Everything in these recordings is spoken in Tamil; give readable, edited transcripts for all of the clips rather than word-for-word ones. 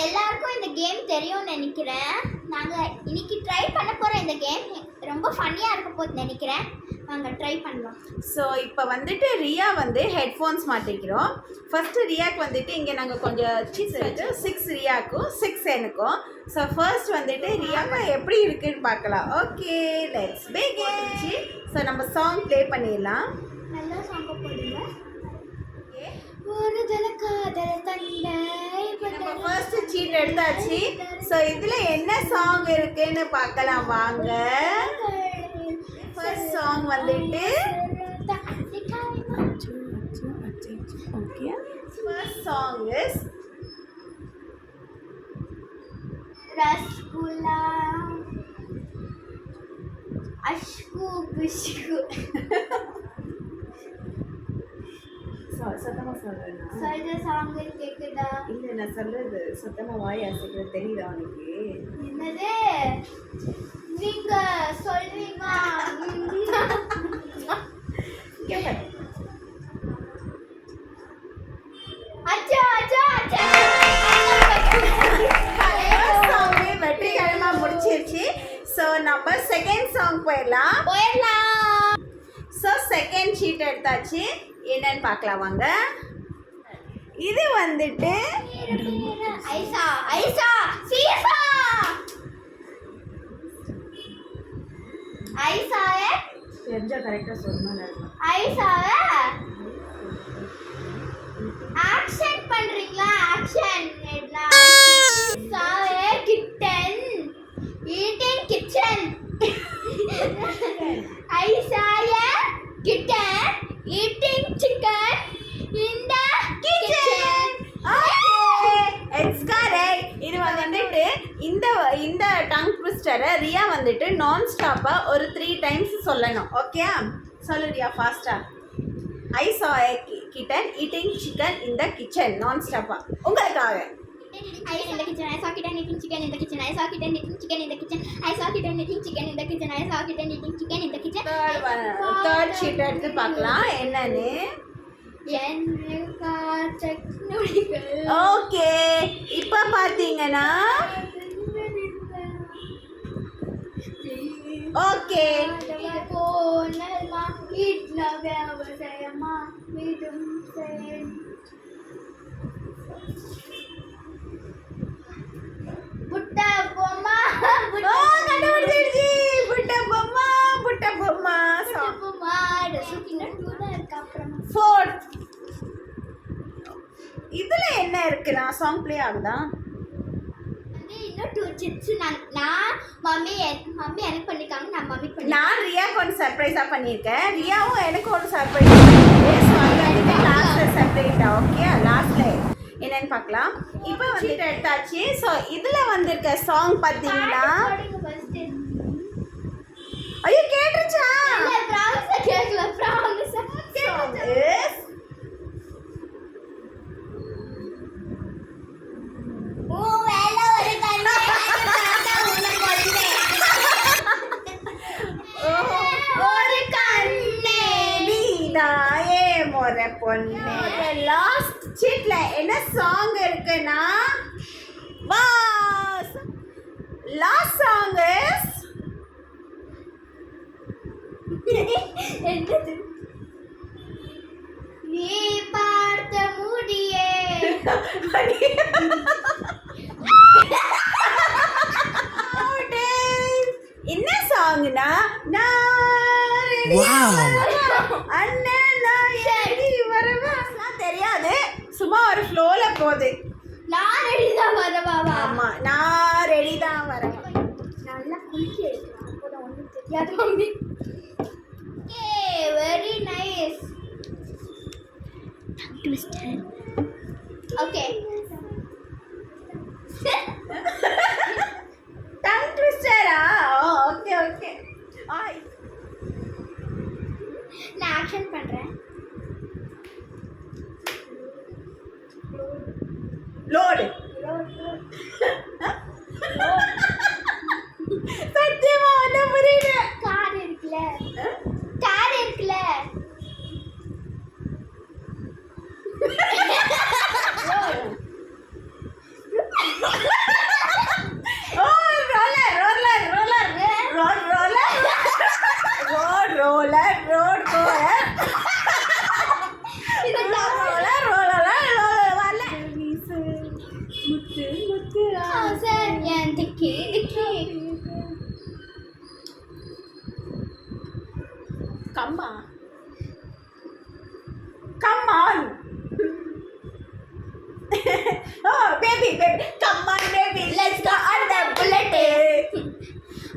எல்லாருக்கும் இந்த கேம் தெரியும்னு நினைக்கிறேன். நாங்கள் இன்னைக்கு ட்ரை பண்ண போகிற இந்த கேம் ரொம்ப ஃபன்னியாக இருக்க போகுது நினைக்கிறேன். நாங்கள் ட்ரை பண்ணலாம். ஸோ இப்போ வந்துட்டு ரியா வந்து ஹெட்ஃபோன்ஸ் மாட்டிக்கிறோம். ஃபர்ஸ்ட்டு ரியாக்கு வந்துட்டு இங்கே நாங்கள் கொஞ்சம் சீஸ் வச்சு 6 ரியாக்கும் 6 எனக்கும். ஸோ ஃபர்ஸ்ட் வந்துட்டு ரியாக்கு எப்படி இருக்குன்னு பார்க்கலாம். Okay, let's begin. ஸோ நம்ம சாங் ப்ளே பண்ணிடலாம். நல்லா சாங்க போடுங்க. ஒரு தல காதல் தந்தை நம்ம ஃபர்ஸ்ட் சீட் எடுத்தாச்சு. ஸோ இதில் என்ன சாங் இருக்குன்னு பார்க்கலாம் வாங்க. ஃபர்ஸ்ட் சாங் வந்துட்டு okay, first song is rasgulla அஷ்கு புஷ்கு. சத்தமாக சொல்கிறேன். சொல்ற சாங் கேக்குதா? இல்லை, நான் சொல்கிறது சத்தமாக வாய் அசைக்கிறது தெரியுதா உனக்கு? என்னது நீங்க சொல்றீங்க? கேட்பேன். அச்சா அச்சா அச்சா சாங் வெற்றிகரமாக முடிச்சிருச்சு. ஸோ நம்ம செகண்ட் சாங் போயிடலாம். ஸோ செகண்ட் ஷீட் எடுத்தாச்சு. என்னன்னு பார்க்கலாம் வாங்க. இது வந்துட்டு ஐசா ஐசா சீசா ஐசாவே தெரிஞ்சா கரெக்டாக சொல்லணும். ஐசாவே ஆக்ஷன் பண்றீங்களா? Action I saw a kitten eating kitchen. I saw a kitten eating chicken in the kitchen. It's correct. இது வந்துட்டு இந்த டங் ட்விஸ்டரை ரியா வந்துட்டு நான் ஸ்டாப்பாக ஒரு 3 டைம்ஸ் சொல்லணும். ஓகே, சொல்லு ரியா ஃபாஸ்டா. I saw a kitten eating chicken in the kitchen. நான் ஸ்டாப்பாக உங்களுக்காக. I in the kitchen, I saw kitten eating chicken in the kitchen, I saw kitten eating chicken in the kitchen, I saw kitten eating chicken in the kitchen, I saw kitten eating chicken in the kitchen. Third sheet எடுத்து பார்க்கலாம் என்னன்னு. ஓகே, இப்போ பார்த்தீங்கன்னா ஓகே புட்டா பொம்மா கண்டுபிடிச்சிருச்சு. புட்ட பொம்மா புட்ட பொம்மா பொம்மா ரசுக்கின 2 தான் இருக்கு. அப்புறமா 4th இதுல என்ன இருக்குனா சாங் ப்ளே ஆகுதா? வந்து இன்னும் 2 சிப்ஸ் நான் மம்மி எனக்கு பண்ணிருக்காங்க. நான் மம்மி பண்ணி நான் ரியாக்கு ஒரு சர்ப்ரைஸா பண்ணிருக்கேன். ரியாவும் எனக்கு ஒரு சர்ப்ரைஸ் பண்ணிருக்கேன். சோ அது லாஸ்ட்ல சர்ப்ரைஸா. ஓகே, லாஸ்ட்ல என்னன்னு பார்க்கலாம். இப்போ வந்து எடுத்தாச்சு. ஸோ இதில் வந்திருக்க சாங் பார்த்தீங்கன்னா ஐயோ கேட்டுருச்சா? கேட்கல ப்ராமிஸ் ஒரு கண்ணே நீதாயே மொர பொண்ணே. லாஸ்ட் சீட்ல என்ன சாங் இருக்குன்னா வாஸ் லாஸ்ட் சாங் இஸ் என்னது? நீ பார்த்த முடியே என்ன சாங்னா தெரியாது, சும்மா ஒரு ஃப்ளோல போகுது. நான் ரெடி தான் வரவா? ஆமா, நான் ரெடி தான் வரேன். நல்லா குளிக்க வைக்கலாம். அப்போதான் ஒன்றும் தெரியாது mummy. Okay, very nice. Okay, tongue ட்விஸ்டரா? Okay okay. நான் ஆக்ஷன் பண்றேன். லோடு சத்தியமா ஒண்ணு புரியல. கார் இருக்குல்ல ரோலர் ரோட் கோலர் இது ரோலர் ரோலர் ரோலர் வரல முத்து முத்து sir N Diki Diki comma come on oh baby baby come on baby let's go on the bullet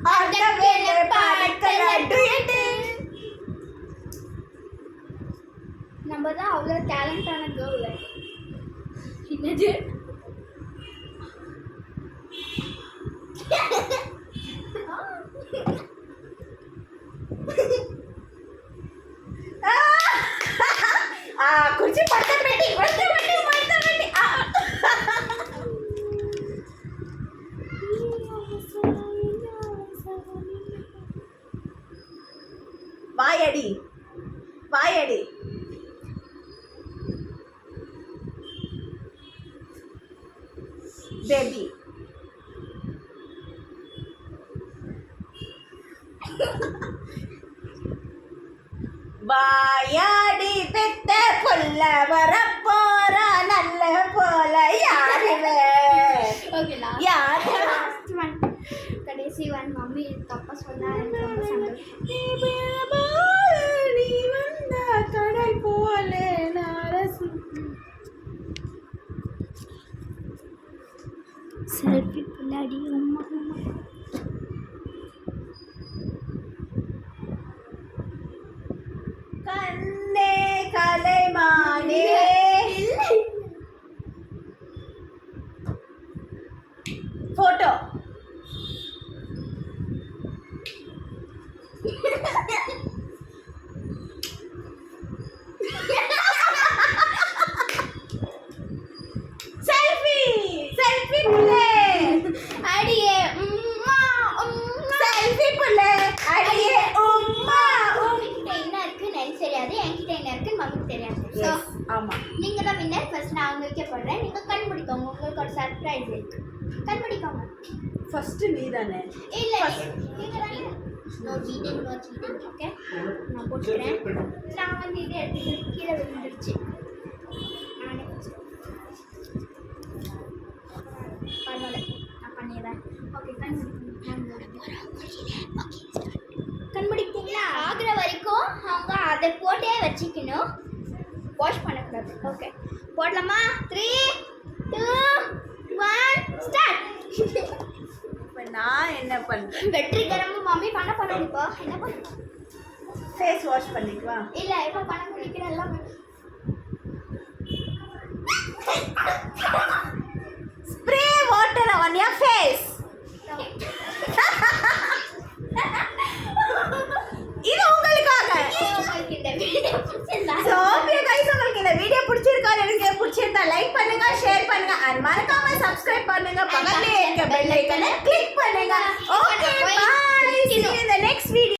on the way parkala do it நம்ம தான் அவ்வளோ டேலண்டான கேர்ள் என்னது குச்சி பட்ட பெட்டி வாயடி வாயடி பேபி வாயாடி பெத்த கொல்ல வரப்போற நல்ல போல யாருவே ஓகேலா யாரு லாஸ்ட் ஒன் கடைசி ஒன் மம்மி தப்பா சொன்னா எனக்கு ரொம்ப சந்தோஷம் நீ வந்த கடல் போல நாரசு செல்ஃபி பிள்ளாடி அம்மா அம்மா கண்ணே கலைமானே போட்டோ செல்ஃபி செல்ஃபி பிள்ளை அடியே உம்மா உம்மா செல்ஃபி பிள்ளை அடியே உம்மா உங்ககிட்ட என்ன இருக்குன்னு எனக்கு தெரியாது என்கிட்ட என்ன இருக்குன்னு மம்மிக்கு தெரியாது ஸோ ஆமா நீங்க தான் வின்னர் ஃபர்ஸ்ட் நான் அவங்க வைக்க போடுறேன் நீங்க கண்டுபிடிக்கோங்க உங்களுக்கு ஒரு சர்ப்ரைஸ் இருக்கு கண்டுபிடிக்கோங்க ஃபர்ஸ்ட் நீ தானே இல்ல நீங்க தானே நோ சீட்டிங் ஓகே நான் போட்டுக்கிறேன் நான் வந்து இதை எடுத்துட்டு கீழே விழுந்துருச்சு நானே பரவாயில்ல நான் பண்ணிடுறேன் ஓகே கண்டுபிடிச்சிங்களா ஆகிற வரைக்கும் அவங்க அதை போட்டே வச்சுக்கணும் வாஷ் பண்ணக்கூடாது ஓகே போடலாமா 3 2 1 ஸ்டார்ட் இப்போ நான் என்ன பண்றேன் வெற்றிகரமா மம்மி பண்ண போறேன் இப்போ என்ன பண்ண ஃபேஸ் வாஷ் பண்ணிக்குவா இல்ல இப்போ பண்ண முடிக்கிற எல்லாம் spray water on your face இது உங்களுக்காக உங்களுக்கு இந்த வீடியோ பிடிச்சிருந்தா சோ ஓகே गाइस உங்களுக்கு இந்த வீடியோ பிடிச்சிருக்கா எனக்கு பிடிச்சிருந்தா லைக் பண்ணுங்க ஷேர் பண்ணுங்க and மறக்காம சப்ஸ்கிரைப் பண்ணுங்க பக்கத்துல இருக்க பெல் ஐகானை கிளிக் பண்ணுங்க okay bye see you in the next